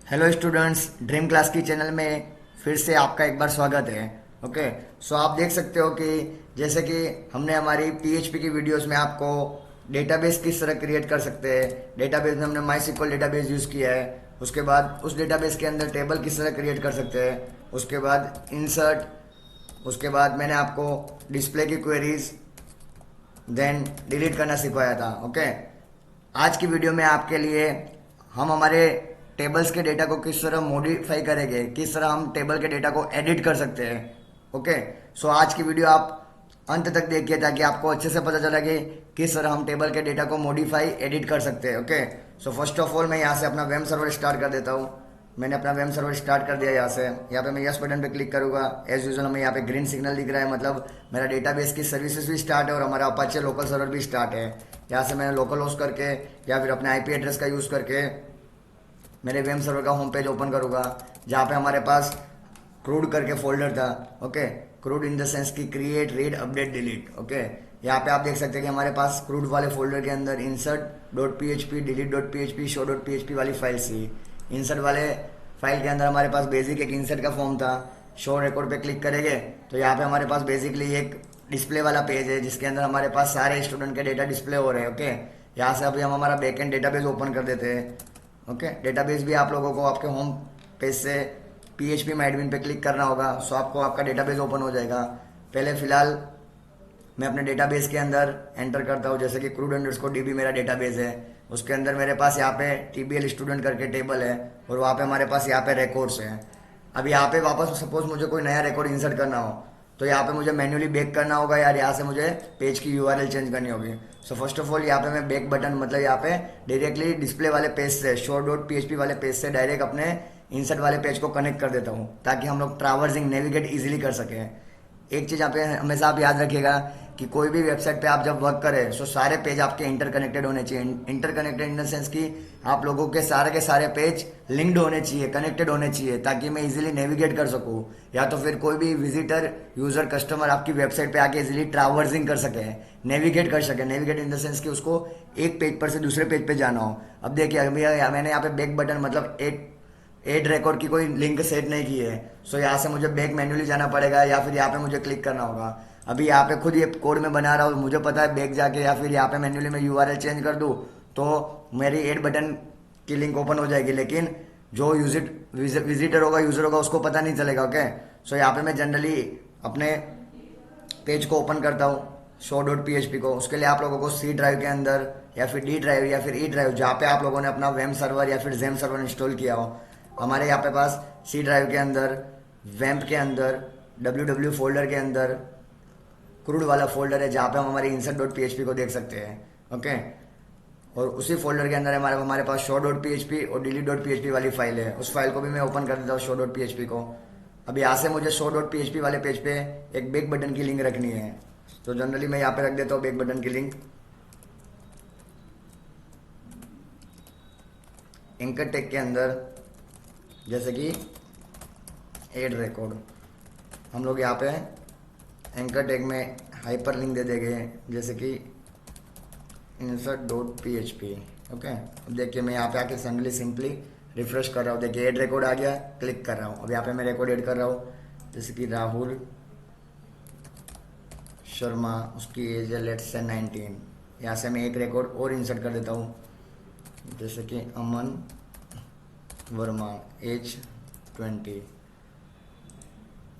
Hello students, dream class की channel में फिर से आपका एक बार स्वागत है। ओके। सो आप देख सकते हो कि जैसे कि हमने हमारी पीएचपी की वीडियोस में आपको डेटाबेस किस तरह क्रिएट कर सकते हैं, डेटाबेस में हमने माई सिक्वल डेटाबेस यूज़ किया है। उसके बाद उस डेटाबेस के अंदर टेबल किस तरह क्रिएट कर सकते हैं, उसके बाद इंसर्ट, उसके बाद मैंने आपको डिस्प्ले की क्वेरीज, देन डिलीट करना सिखाया था। ओके। आज की वीडियो में आपके लिए हम हमारे टेबल्स के डेटा को किस तरह मॉडिफाई करेंगे, किस तरह हम टेबल के डेटा को एडिट कर सकते हैं। ओके। सो आज की वीडियो आप अंत तक देखिए ताकि आपको अच्छे से पता चले कि किस तरह हम टेबल के डेटा को मॉडिफाई एडिट कर सकते हैं। Okay. So first of all मैं यहाँ से अपना वेब सर्वर स्टार्ट कर देता हूँ। मैंने अपना वेब सर्वर स्टार्ट कर दिया। यहाँ पे मैं यस बटन पे क्लिक करूंगा। एज यूजुअल हमें यहाँ पे ग्रीन सिग्नल दिख रहा है, मतलब मेरा डेटाबेस की सर्विसेज भी स्टार्ट है और हमारा अपाचे लोकल सर्वर भी स्टार्ट है। यहाँ से मैंने लोकल होस्ट करके या फिर अपने आईपी एड्रेस का यूज़ करके मेरे वेब सर्वर का होम पेज ओपन करूंगा, जहाँ पे हमारे पास क्रूड करके फोल्डर था। Okay. Crud in the sense की create, read, update, delete. Okay. यहाँ पे आप देख सकते हैं कि हमारे पास क्रूड वाले फोल्डर के अंदर insert dot P H P, delete dot P H P, show dot P H P वाली फाइल थी। इंसर्ट वाले फाइल के अंदर हमारे पास बेसिक एक इंसर्ट का फॉर्म था। शो रिकॉर्ड पे क्लिक करेंगे तो यहाँ पे हमारे पास बेसिकली एक डिस्प्ले वाला पेज है जिसके अंदर हमारे पास सारे स्टूडेंट के डेटा डिस्प्ले हो रहे हैं। ओके। यहाँ से अभी हम हमारा बैकएंड डेटाबेस ओपन कर देते हैं। ओके। डेटाबेस भी आप लोगों को आपके होम पेज से पीएचपी में एडमिन पे क्लिक करना होगा, सो आपको आपका डेटाबेस ओपन हो जाएगा। पहले फिलहाल मैं अपने डेटाबेस के अंदर एंटर करता हूँ, जैसे कि क्रूड अंडरस्कोर डीबी मेरा डेटाबेस है। उसके अंदर मेरे पास यहाँ पे टीबीएल स्टूडेंट करके टेबल है और वहाँ पे हमारे पास यहाँ पे रिकॉर्ड्स हैं। अब यहाँ पे वापस सपोज मुझे कोई नया रिकॉर्ड इंसर्ट करना हो तो यहाँ पे मुझे मैन्युअली बैक करना होगा यार, यहाँ से मुझे पेज की यूआरएल चेंज करनी होगी। सो फर्स्ट ऑफ ऑल यहाँ पे मैं बैक बटन, मतलब यहाँ पे डायरेक्टली डिस्प्ले वाले पेज से, शो डॉट पीएचपी वाले पेज से डायरेक्ट अपने इंसर्ट वाले पेज को कनेक्ट कर देता हूँ ताकि हम लोग ट्रैवर्सिंग नेविगेट इजीली कर सकें। एक चीज़ यहाँ पे हमेशा आप याद रखिएगा कि कोई भी वेबसाइट पे आप जब वर्क करें तो सारे पेज आपके इंटरकनेक्टेड होने चाहिए। इंटरकनेक्टेड इन द सेंस कि आप लोगों के सारे पेज लिंक्ड होने चाहिए, कनेक्टेड होने चाहिए, ताकि मैं इजीली नेविगेट कर सकूं, या तो फिर कोई भी विजिटर, यूजर, कस्टमर आपकी वेबसाइट पे आके इजीली ट्रैवर्सिंग कर सके, नेविगेट कर सके। नेविगेट इन द सेंस कि उसको एक पेज पर से दूसरे पेज पे जाना हो। अब देखिए अभी मैंने यहाँ पे बैक बटन, मतलब एक एड रिकॉर्ड की कोई लिंक सेट नहीं की है, सो यहाँ से मुझे बैक मैन्युअली जाना पड़ेगा या फिर यहाँ पे मुझे क्लिक करना होगा। अभी यहाँ पे खुद ये कोड में बना रहा हूँ, मुझे पता है बैक जाके या फिर यहाँ पे मैन्युअली मैं यूआरएल चेंज कर दूँ तो मेरी एड बटन की लिंक ओपन हो जाएगी, लेकिन जो विजिटर होगा, यूजर होगा, उसको पता नहीं चलेगा। ओके। सो यहाँ पे मैं जनरली अपने पेज को ओपन करता हूँ, show dot P H P को। उसके लिए आप लोगों को सी ड्राइव के अंदर या फिर डी ड्राइव या फिर ई ड्राइव, जहाँ पे आप लोगों ने अपना वेम सर्वर या फिर जेम सर्वर इंस्टॉल किया हो, हमारे यहाँ पे पास सी ड्राइव के अंदर, वैम्प के अंदर, डब्ल्यू डब्ल्यू फोल्डर के अंदर क्रूड वाला फोल्डर है जहाँ पे हम हमारी इंसर्ट डॉट पी को देख सकते हैं। ओके। और उसी फोल्डर के अंदर हमारे हमारे पास शो डॉट पी और डिलीट डॉट पी वाली फाइल है। उस फाइल को भी मैं ओपन कर देता हूँ, शो डॉट पी को। अब यहाँ से मुझे शो डॉट पी वाले पेज पे एक बैक बटन की लिंक रखनी है, तो जनरली मैं यहाँ पे रख देता हूँ बैक बटन की लिंक। एंकर टेक के अंदर जैसे कि एड रिकॉर्ड, हम लोग यहाँ पे एंकर टैग में हाइपर लिंक दे देंगे, जैसे कि insert dot P H P. Okay. अब देखिए मैं यहाँ पे आके सिंपली रिफ्रेश कर रहा हूँ, देखिए एड रिकॉर्ड आ गया, क्लिक कर रहा हूँ। अब यहाँ पे मैं रिकॉर्ड ऐड कर रहा हूँ, जैसे कि राहुल शर्मा, उसकी एज है लेट्स से 19। यहाँ से मैं एक रिकॉर्ड और इंसर्ट कर देता हूँ, जैसे कि अमन वर्मा, एज 20।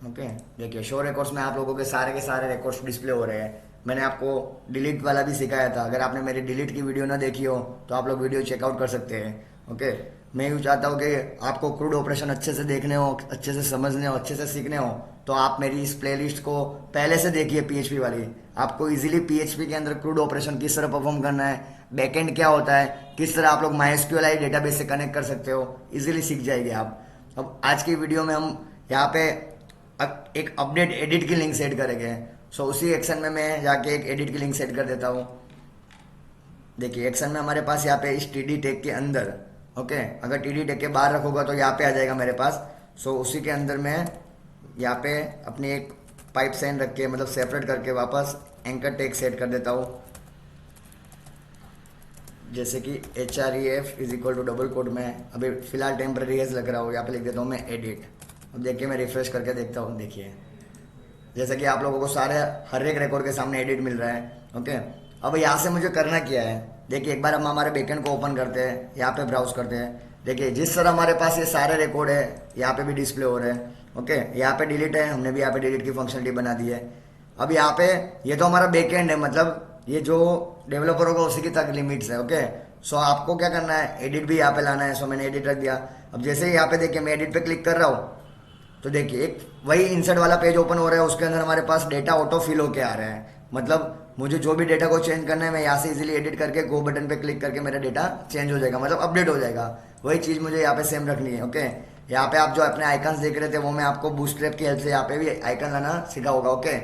ओके। देखिए शो रिकॉर्ड्स में आप लोगों के सारे रिकॉर्ड्स डिस्प्ले हो रहे हैं। मैंने आपको डिलीट वाला भी सिखाया था, अगर आपने मेरी डिलीट की वीडियो ना देखी हो तो आप लोग वीडियो चेकआउट कर सकते हैं। ओके। मैं यूँ चाहता हूँ कि आपको क्रूड ऑपरेशन अच्छे से देखने हो, अच्छे से समझने हो, अच्छे से सीखने हो, तो आप मेरी इस प्लेलिस्ट को पहले से देखिए पीएचपी वाली। आपको इजीली पीएचपी के अंदर क्रूड ऑपरेशन किस तरह परफॉर्म करना है, बैकएंड क्या होता है, किस तरह आप लोग माइस्क्यूएल डेटाबेस से कनेक्ट कर सकते हो, इजीली सीख जाएंगे आप। अब आज की वीडियो में हम यहाँ पे एक अपडेट एडिट की लिंक सेट करेंगे। सो उसी एक्शन में मैं जाके एक एडिट की लिंक सेट कर देता हूँ। देखिए एक्शन में हमारे पास यहाँ पे इस टीडी टैग के अंदर, ओके, अगर टीडी टैग के बाहर रखोगा तो यहाँ पे आ जाएगा मेरे पास। सो उसी के अंदर मैं यहाँ पे अपनी एक पाइप साइन रख के, मतलब सेपरेट करके वापस एंकर टैग सेट कर देता हूँ। जैसे कि HREF is equal to double quote में अभी फिलहाल टेम्पररी एज लग रहा हो, यहाँ पे लिख देता हूँ मैं एडिट। अब देखिए मैं रिफ्रेश करके देखता हूँ, देखिए जैसे कि आप लोगों को सारे हर एक रिकॉर्ड के सामने एडिट मिल रहा है। ओके, अब यहाँ से मुझे करना क्या है, देखिए एक बार हम हमारे बैकएंड को ओपन करते हैं, यहाँ पे ब्राउज करते हैं। देखिए जिस तरह हमारे पास ये सारे रिकॉर्ड है यहाँ पे भी डिस्प्ले हो रहे हैं। ओके, यहाँ पे डिलीट है, हमने भी यहाँ पे डिलीट की फंक्शनलिटी बना दी है। अब यहाँ पे ये तो हमारा बैकएंड है, मतलब ये जो डेवलपर होगा उसी की तक लिमिट्स है। ओके, सो आपको क्या करना है, एडिट भी यहाँ पे लाना है। सो मैंने एडिट रख दिया। अब जैसे ही यहाँ पे देखिए मैं एडिट पे क्लिक कर रहा हूँ तो देखिए एक वही इंसर्ट वाला पेज ओपन हो रहा है, उसके अंदर हमारे पास डेटा ऑटो फिल होके आ रहा है। मतलब मुझे जो भी डेटा को चेंज करना है मैं यहाँ से इजीली एडिट करके गो बटन पे क्लिक करके मेरा डेटा चेंज हो जाएगा, मतलब अपडेट हो जाएगा। वही चीज़ मुझे यहाँ पे सेम रखनी है। ओके, यहाँ पे आप जो अपने आइकन्स देख रहे थे वो मैं आपको बूटस्ट्रैप की हेल्प से यहाँ पे भी आइकन लाना सिखा होगा। ओके,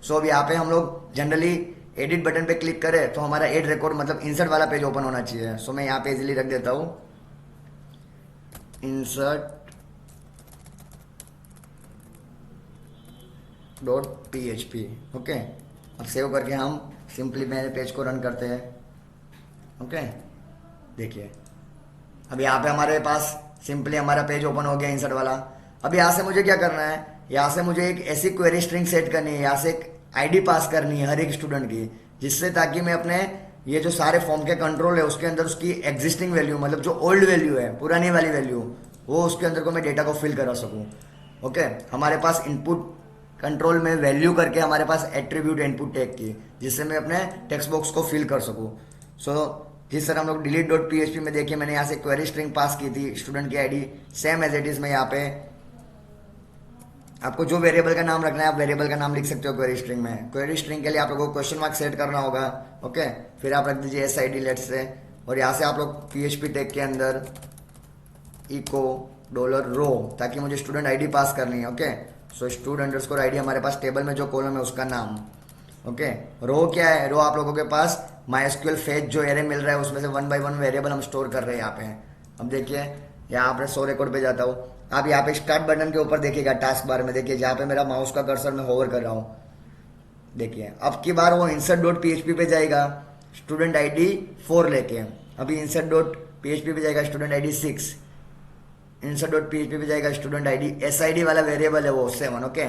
सो अब यहाँ पे हम लोग जनरली एडिट बटन पे क्लिक करें तो हमारा एड रिकॉर्ड मतलब इंसर्ट वाला पेज ओपन होना चाहिए। सो मैं यहाँ पे इजीली रख देता हूँ insert .php। ओके, अब सेव करके हम सिंपली मेरे पेज को रन करते हैं। ओके, देखिए अब यहाँ पे हमारे पास सिंपली हमारा पेज ओपन हो गया इंसर्ट वाला। अब यहाँ से मुझे क्या करना है, यहाँ से मुझे एक ऐसी क्वेरी स्ट्रिंग सेट करनी है, यहाँ से एक आईडी पास करनी है हर एक स्टूडेंट की, जिससे ताकि मैं अपने ये जो सारे फॉर्म के कंट्रोल है उसके अंदर उसकी एग्जिस्टिंग वैल्यू मतलब जो ओल्ड वैल्यू है पुरानी वाली वैल्यू वो उसके अंदर को मैं डेटा को फिल करा सकूँ। ओके, हमारे पास इनपुट कंट्रोल में वैल्यू करके हमारे पास एट्रीब्यूट इनपुट टैग की, जिससे मैं अपने टेक्स्ट बॉक्स को फिल कर सकूँ। सो जिस तरह हम लोग delete.php में देखिए मैंने यहाँ से क्वेरी स्ट्रिंग पास की थी स्टूडेंट की ID, same as it is मैं यहाँ पे आपको जो वेरिएबल का नाम रखना है आप वेरिएबल का नाम लिख सकते हो क्वेरी स्ट्रिंग में। क्वेरी स्ट्रिंग के लिए आप लोगों को क्वेश्चन मार्क सेट करना होगा। ओके, फिर आप रख दीजिए SID लेट्स से, और यहाँ से आप लोग PHP टैग के अंदर इको $रो ताकि मुझे स्टूडेंट आईडी पास करनी है। ओके, सो student_id हमारे पास टेबल में जो कॉलम है उसका नाम। ओके, रो क्या है, रो आप लोगों के पास MySQL फेच जो एरे मिल रहा है उसमें से 1 by 1 वेरिएबल हम स्टोर कर रहे हैं यहाँ पे। अब देखिए यहाँ पे 100 रिकॉर्ड पे जाता हूँ, आप यहाँ पे स्टार्ट बटन के ऊपर देखिएगा टास्क बार में, देखिए जहाँ पे मेरा माउस का कर्सर मैं होवर कर रहा हूँ, देखिए अब की बार वो insert.php पे जाएगा स्टूडेंट ID 4 लेके, अभी insert.php पे जाएगा स्टूडेंट ID 6, insert.php पे जाएगा स्टूडेंट ID SID वाला वेरिएबल है वो 7। ओके,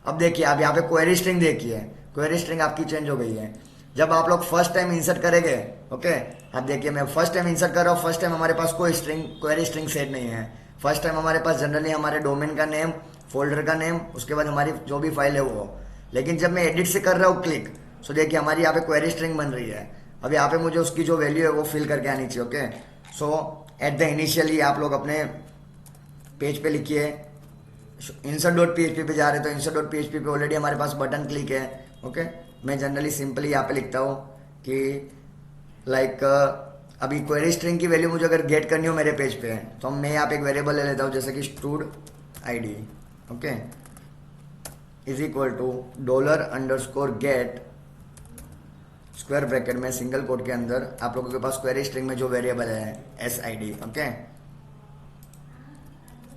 अब देखिए आप यहाँ पे क्वेरी स्ट्रिंग देखिए, क्वेरी स्ट्रिंग आपकी चेंज हो गई है जब आप लोग फर्स्ट टाइम इंसर्ट करेंगे। ओके, अब देखिए मैं फर्स्ट टाइम इंसर्ट कर रहा हूँ, फर्स्ट टाइम हमारे पास कोई स्ट्रिंग क्वेरी स्ट्रिंग सेट नहीं है। फर्स्ट टाइम हमारे पास जनरली हमारे डोमेन का नेम, फोल्डर का नेम, उसके बाद हमारी जो भी फाइल है वो। लेकिन जब मैं एडिट से कर रहा हूँ क्लिक, सो देखिए हमारी यहाँ पे क्वेरी स्ट्रिंग बन रही है। अब यहाँ पे मुझे उसकी जो वैल्यू है वो फिल करके आनी चाहिए। Okay, so at the initially आप लोग अपने पेज पे लिखिए insert.php पे जा रहे हैं तो insert.php पे ऑलरेडी हमारे पास बटन क्लिक है। ओके, मैं जनरली सिंपली यहाँ पे लिखता हूँ कि लाइक अभी क्वेरी स्ट्रिंग की वैल्यू मुझे अगर गेट करनी हो मेरे पेज पे तो मैं यहाँ पे एक वेरिएबल ले लेता हूँ जैसे कि stud_id। Okay, is equal to $_get square bracket में सिंगल कोट के अंदर आप लोगों के पास क्वेरी स्ट्रिंग में जो वेरिएबल है SID। ओके,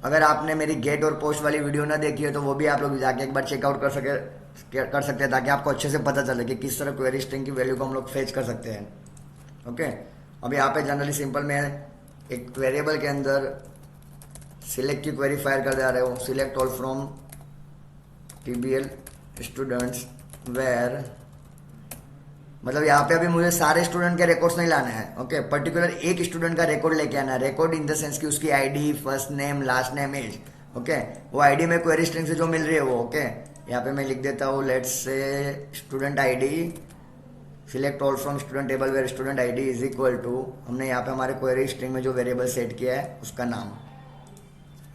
अगर आपने मेरी गेट और पोस्ट वाली वीडियो ना देखी है तो वो भी आप लोग जाके एक बार चेकआउट कर सकते हैं ताकि आपको अच्छे से पता चले कि किस तरह क्वेरी स्ट्रिंग की वैल्यू को हम लोग फेच कर सकते हैं। ओके, अब यहाँ पे जनरली सिंपल मैं एक वेरिएबल के अंदर सिलेक्ट की क्वेरी फायर कर दे रहे हो, select all from TBL students where, मतलब यहाँ पे अभी मुझे सारे स्टूडेंट के रिकॉर्ड्स नहीं लाने हैं। ओके, पर्टिकुलर एक स्टूडेंट का रिकॉर्ड लेके आना है, रिकॉर्ड इन द सेंस कि उसकी ID, first name, last name, age. Okay, वो आईडी में क्वेरी स्ट्रिंग से जो मिल रही है वो। ओके, यहाँ पे मैं लिख देता हूँ let's say student ID select all from student table where student ID is equal to, हमने यहाँ पे हमारे क्वेरी स्ट्रिंग में जो वेरिएबल सेट किया है उसका नाम।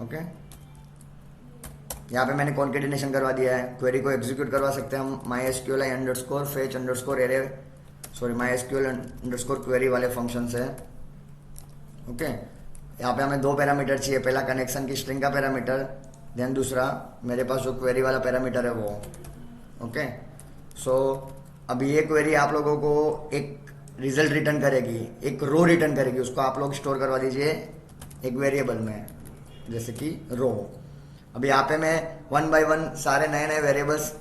ओके, यहाँ पे मैंने कॉन्केटिनेशन करवा दिया है, क्वेरी को एग्जीक्यूट करवा सकते हैं हम MySQL_fetch_array/MySQL_query वाले फंक्शन से। ओके, यहाँ पे हमें 2 पैरामीटर चाहिए, पहला कनेक्शन की स्ट्रिंग का पैरामीटर, देन दूसरा मेरे पास जो क्वेरी वाला पैरामीटर है वो। ओके, सो अभी ये क्वेरी आप लोगों को एक रिजल्ट रिटर्न करेगी, एक रो रिटर्न करेगी, उसको आप लोग स्टोर करवा दीजिए एक वेरिएबल में जैसे कि रो। अब यहाँ पे मैं 1 by 1 सारे नए नए वेरिएबल्स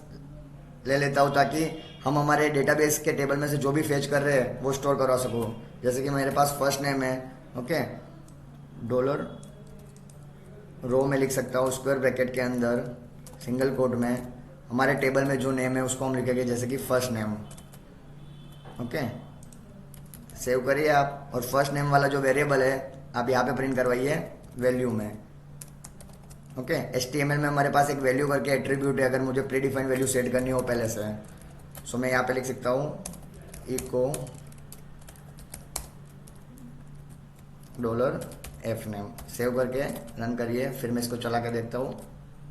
ले लेता हूँ ताकि हम हमारे डेटाबेस के टेबल में से जो भी फेच कर रहे हैं वो स्टोर करवा सकूँ। जैसे कि मेरे पास फर्स्ट नेम है, ओके, डॉलर रो में लिख सकता हूँ, स्क्वायर ब्रैकेट के अंदर सिंगल कोट में हमारे टेबल में जो नेम है उसको हम लिखेंगे जैसे कि फर्स्ट नेम, ओके। सेव करिए आप, और फर्स्ट नेम वाला जो वेरिएबल है आप यहाँ पे प्रिंट करवाइए वैल्यू में, ओके। HTML में हमारे पास एक वैल्यू करके एट्रीब्यूट है, अगर मुझे प्री डिफाइंड वैल्यू सेट करनी हो पहले से, सो मैं यहाँ पे लिख सकता हूँ echo dollar F name. Save करके रन करिए, फिर मैं इसको चला के देखता हूँ।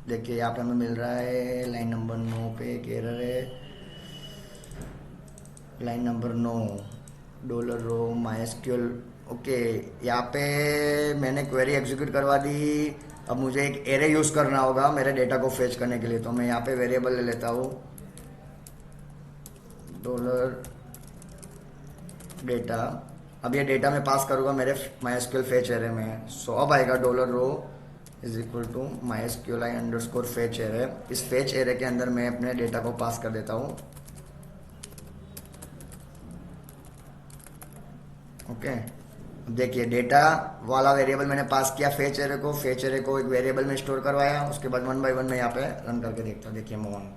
देखिए यहाँ पे हमें मिल रहा है लाइन नंबर 9 पे एक एरर है, लाइन नंबर 9 डॉलर रो माइस्क्यूल, ओके। यहाँ पे मैंने क्वेरी एग्जीक्यूट करवा दी। अब मुझे एक एरे यूज़ करना होगा मेरे डेटा को फेच करने के लिए, तो मैं यहाँ पे वेरिएबल ले लेता हूँ डॉलर डेटा। अब ये डेटा मैं पास करूँगा मेरे माइस्क्यूल फेच एरे में, सो अब आएगा dollar row is equal to MySQL i underscore fetch array. इस फेच एरे के अंदर मैं अपने डेटा को पास कर देता हूँ, ओके। अब देखिए डेटा वाला वेरिएबल मैंने पास किया फेच एरे को, फेच एरे को एक वेरिएबल में स्टोर करवाया, उसके बाद 1 बाय 1 मैं यहाँ पे रन करके देखता हूँ। देखिए मोहन,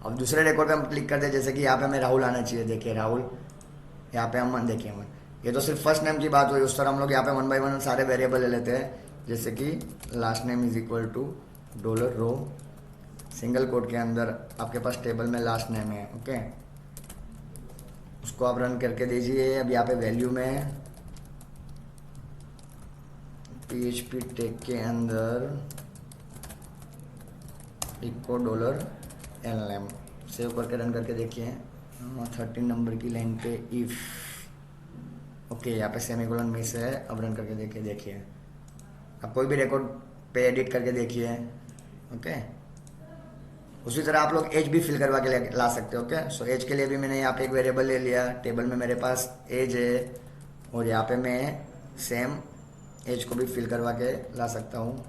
अब दूसरे रिकॉर्ड पे हम क्लिक करते हैं, जैसे कि यहाँ पे हमें राहुल आना चाहिए। देखिए राहुल, यहाँ पे अमन, देखिए अमन। ये तो सिर्फ फर्स्ट नेम की बात हुई, उस तरह हम लोग यहाँ पे 1 बाय 1 सारे वेरिएबल ले लेते हैं, जैसे कि last name is equal to dollar row single quote के अंदर आपके पास टेबल में लास्ट नेम है, ओके। उसको आप रन करके दीजिए। अब यहाँ पे वैल्यू में PHP टैग के अंदर echo dollar L name, save करके रन करके देखिए। 13 नंबर की लाइन पे इफ, ओके, यहाँ पे सेमीकोलन मिस है। अब रन करके देखिए आप कोई भी रिकॉर्ड पे एडिट करके देखिए, ओके। उसी तरह आप लोग एज भी फिल करवा के ला सकते हो, ओके। सो एज के लिए भी मैंने यहाँ पे एक वेरिएबल ले लिया, टेबल में मेरे पास एज है, और यहाँ पे मैं सेम एज को भी फिल करवा के ला सकता हूँ।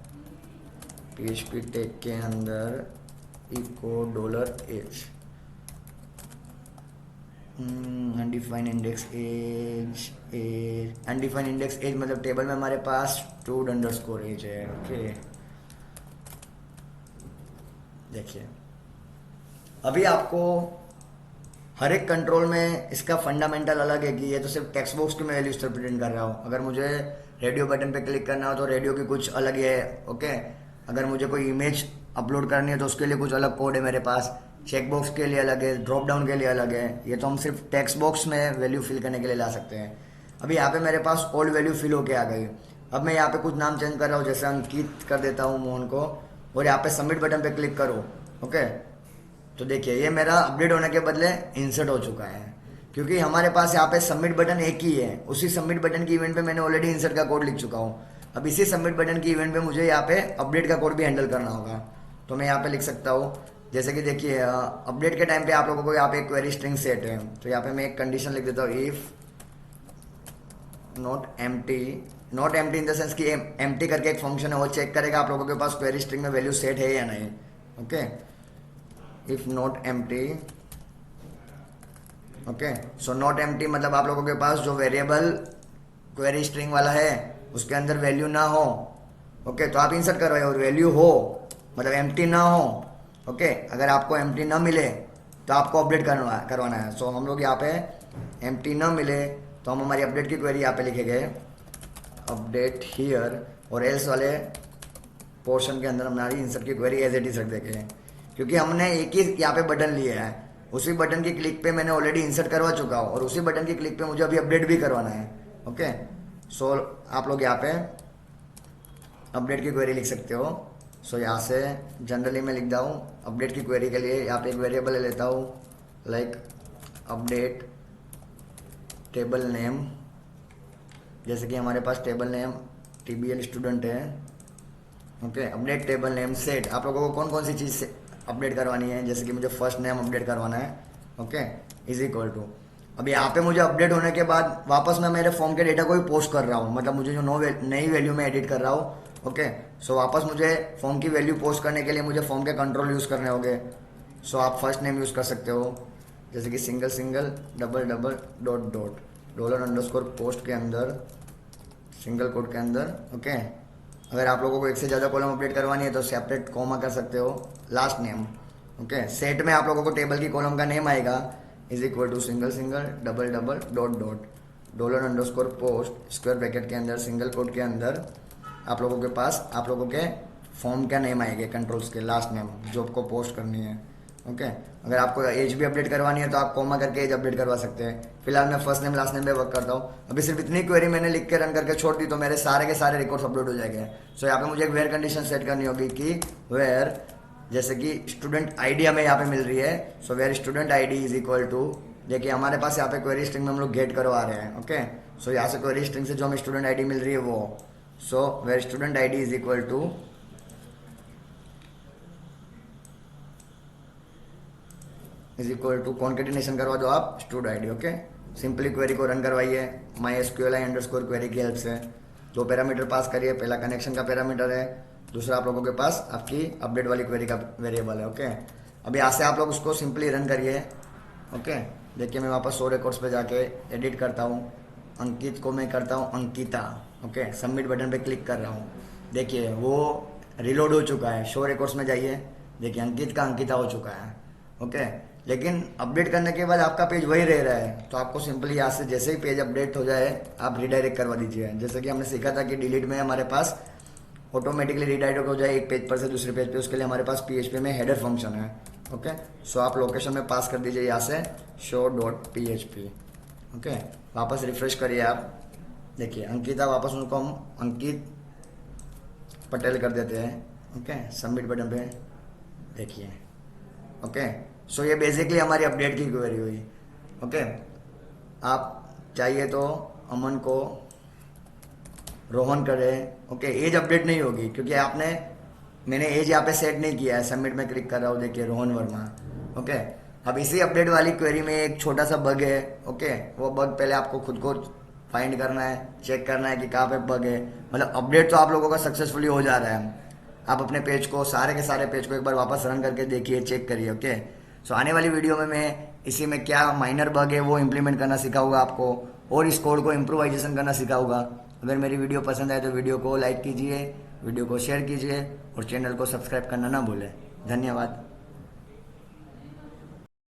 PHP टैग के अंदर echo dollar age, undefined index age, undefined index age मतलब टेबल में हमारे पास स्टूड अंडरस्कोर एज है, ओके। देखिए अभी आपको हर एक कंट्रोल में इसका फंडामेंटल अलग है कि ये तो सिर्फ टेक्स्ट बॉक्स की मैं वैल्यू प्रिंट कर रहा हूँ। अगर मुझे रेडियो बटन पे क्लिक करना हो तो रेडियो की कुछ अलग है, ओके। अगर मुझे कोई इमेज अपलोड करनी है तो उसके लिए कुछ अलग कोड है मेरे पास, चेक बॉक्स के लिए अलग है, ड्रॉप डाउन के लिए अलग है। ये तो हम सिर्फ टेक्स्ट बॉक्स में वैल्यू फिल करने के लिए ला सकते हैं। अभी यहाँ पे मेरे पास ओल्ड वैल्यू फिल होके आ गई। अब मैं यहाँ पे कुछ नाम चेंज कर रहा हूँ, जैसे अंकित कर देता हूँ मोहन को, और यहाँ पे सबमिट बटन पे क्लिक करो, ओके। तो देखिए ये मेरा अपडेट होने के बदले इंसर्ट हो चुका है, क्योंकि हमारे पास यहाँ पे सबमिट बटन एक ही है। उसी सबमिट बटन की इवेंट पे मैंने ऑलरेडी इंसर्ट का कोड लिख चुका हूँ। अब इसी सबमिट बटन की इवेंट पे मुझे यहाँ पे अपडेट का कोड भी हैंडल करना होगा, तो मैं यहाँ पे लिख सकता हूँ, जैसे कि देखिए अपडेट के टाइम पे आप लोगों को यहाँ पे एक क्वेरी स्ट्रिंग सेट है, तो यहाँ पे मैं एक कंडीशन लिख देता हूँ, if not empty in the sense कि एम्प्टी करके एक फंक्शन है, वो चेक करेगा आप लोगों के पास क्वेरी स्ट्रिंग में वैल्यू सेट है या नहीं, okay. If not empty, okay. So not empty मतलब आप लोगों के पास जो वेरिएबल क्वेरी स्ट्रिंग वाला है उसके अंदर वैल्यू ना हो, ओके, तो आप इंसर्ट करवाइए। और वैल्यू हो मतलब एम्प्टी ना हो, ओके। अगर आपको एम्प्टी ना मिले तो आपको अपडेट करवाना है। सो हम लोग यहाँ पे एम्प्टी ना मिले तो हम हमारी अपडेट की क्वेरी यहाँ पे लिखेंगे अपडेट हियर, और एल्स वाले पोर्शन के अंदर हमारी इंसर्ट की क्वेरी एज इट इज रख देंगे, क्योंकि हमने एक ही यहाँ पे बटन लिया है। उसी बटन की क्लिक पे मैंने ऑलरेडी इंसर्ट करवा चुका हूँ, और उसी बटन की क्लिक पे मुझे अभी अपडेट भी करवाना है, ओके। सो आप लोग यहाँ पे अपडेट की क्वेरी लिख सकते हो। सो यहाँ से जनरली मैं लिख हूँ अपडेट की क्वेरी के लिए यहाँ पे एक वेरिएबल ले लेता हूँ, लाइक अपडेट टेबल नेम, जैसे कि हमारे पास टेबल नेम TBL स्टूडेंट है, okay. Update table name set, आप लोगों को कौन कौन सी चीज़ से अपडेट करवानी है, जैसे कि मुझे फर्स्ट नेम अपडेट करवाना है, ओके, इज इक्वल टू। अब यहाँ पे मुझे अपडेट होने के बाद वापस मैं मेरे फॉर्म के डेटा को ही पोस्ट कर रहा हूँ, मतलब मुझे जो नई वैल्यू में एडिट कर रहा हूँ, ओके। सो वापस मुझे फॉर्म की वैल्यू पोस्ट करने के लिए मुझे फॉर्म के कंट्रोल यूज़ करने होंगे। सो आप फर्स्ट नेम यूज़ कर सकते हो, जैसे कि single double dot dot, $_post के अंदर सिंगल कोट के अंदर। ओके, अगर आप लोगों को एक से ज़्यादा कॉलम अपडेट करवानी है तो सेपरेट कॉमा कर सकते हो, लास्ट नेम। ओके, सेट में आप लोगों को टेबल की कॉलम का नेम आएगा is equal to single single double double dot dot $_पोस्ट स्क्वायर ब्रैकेट के अंदर सिंगल कोट के अंदर आप लोगों के पास आप लोगों के फॉर्म का नेम आएगा, कंट्रोल्स के लास्ट नेम जो आपको पोस्ट करनी है। ओके, अगर आपको एज भी अपडेट करवानी है तो आप कॉमा करके एज अपडेट करवा सकते हैं। फिलहाल मैं फर्स्ट नेम लास्ट नेम पे वर्क करता हूँ। अभी सिर्फ इतनी क्वेरी मैंने लिख के रन करके छोड़ दी तो मेरे सारे के सारे रिकॉर्ड्स अपलोड हो जाएंगे। सो यहाँ पे मुझे एक वेयर कंडीशन सेट करनी होगी कि वेयर, जैसे कि स्टूडेंट आईडी हमें यहाँ पे मिल रही है। So where student ID is equal to, देखिए हमारे पास यहाँ पे क्वेरी स्ट्रिंग में हम लोग गेट करवा रहे हैं। ओके, सो यहाँ से क्वेरी स्ट्रिंग से जो हमें स्टूडेंट आईडी मिल रही है वो, so where student ID is equal to concatenation करवा दो आप stud ID. Okay, simply query को रन करवाइए MySQLi अंडरस्कोर क्वेरी की हेल्प से। 2 पैरामीटर पास करिए, पहला कनेक्शन का पैरामीटर है, दूसरा आप लोगों के पास आपकी अपडेट वाली क्वेरी का वेरिएबल है। ओके, अब यहाँ से आप लोग उसको सिंपली रन करिए। ओके, देखिए मैं वापस 100 रिकॉर्ड्स पे जाके एडिट करता हूँ, अंकित को मैं करता हूँ अंकिता। ओके, सबमिट बटन पे क्लिक कर रहा हूँ, देखिए वो रिलोड हो चुका है। शो रिकॉर्ड्स में जाइए, देखिए अंकित का अंकिता हो चुका है। ओके, लेकिन अपडेट करने के बाद आपका पेज वही रह रहा है, तो आपको सिंपली यहाँ से जैसे ही पेज अपडेट हो जाए आप रिडायरेक्ट करवा दीजिए। जैसे कि हमने सीखा था कि डिलीट में हमारे पास ऑटोमेटिकली रिडायरेक्ट हो जाए एक पेज पर से दूसरे पेज पे, उसके लिए हमारे पास PHP में हेडर फंक्शन है। ओके, सो आप लोकेशन में पास कर दीजिए यहाँ से show.php। ओके, वापस रिफ्रेश करिए आप, देखिए अंकिता, वापस उनको हम अंकित पटेल कर देते हैं। ओके, सबमिट बटन पे देखिए। ओके, सो ये बेसिकली हमारी अपडेट की क्वेरी हुई। ओके, आप चाहिए तो अमन को रोहन करें। ओके, एज अपडेट नहीं होगी क्योंकि मैंने एज यहाँ पे सेट नहीं किया है। सबमिट में क्लिक कर रहा हूँ, देखिए रोहन वर्मा। ओके, अब इसी अपडेट वाली क्वेरी में एक छोटा सा बग है। ओके, वो बग पहले आपको खुद को फाइंड करना है, चेक करना है कि कहाँ पे बग है। मतलब अपडेट तो आप लोगों का सक्सेसफुली हो जा रहा है। आप अपने पेज को, सारे के सारे पेज को एक बार वापस रन करके देखिए, चेक करिए। ओके, सो आने वाली वीडियो में मैं इसी में क्या माइनर बग है वो इम्प्लीमेंट करना सिखाऊंगा आपको, और इस कोड को इम्प्रोवाइजेशन करना सिखाऊंगा। अगर मेरी वीडियो पसंद आए तो वीडियो को लाइक कीजिए, वीडियो को शेयर कीजिए और चैनल को सब्सक्राइब करना ना भूलें। धन्यवाद।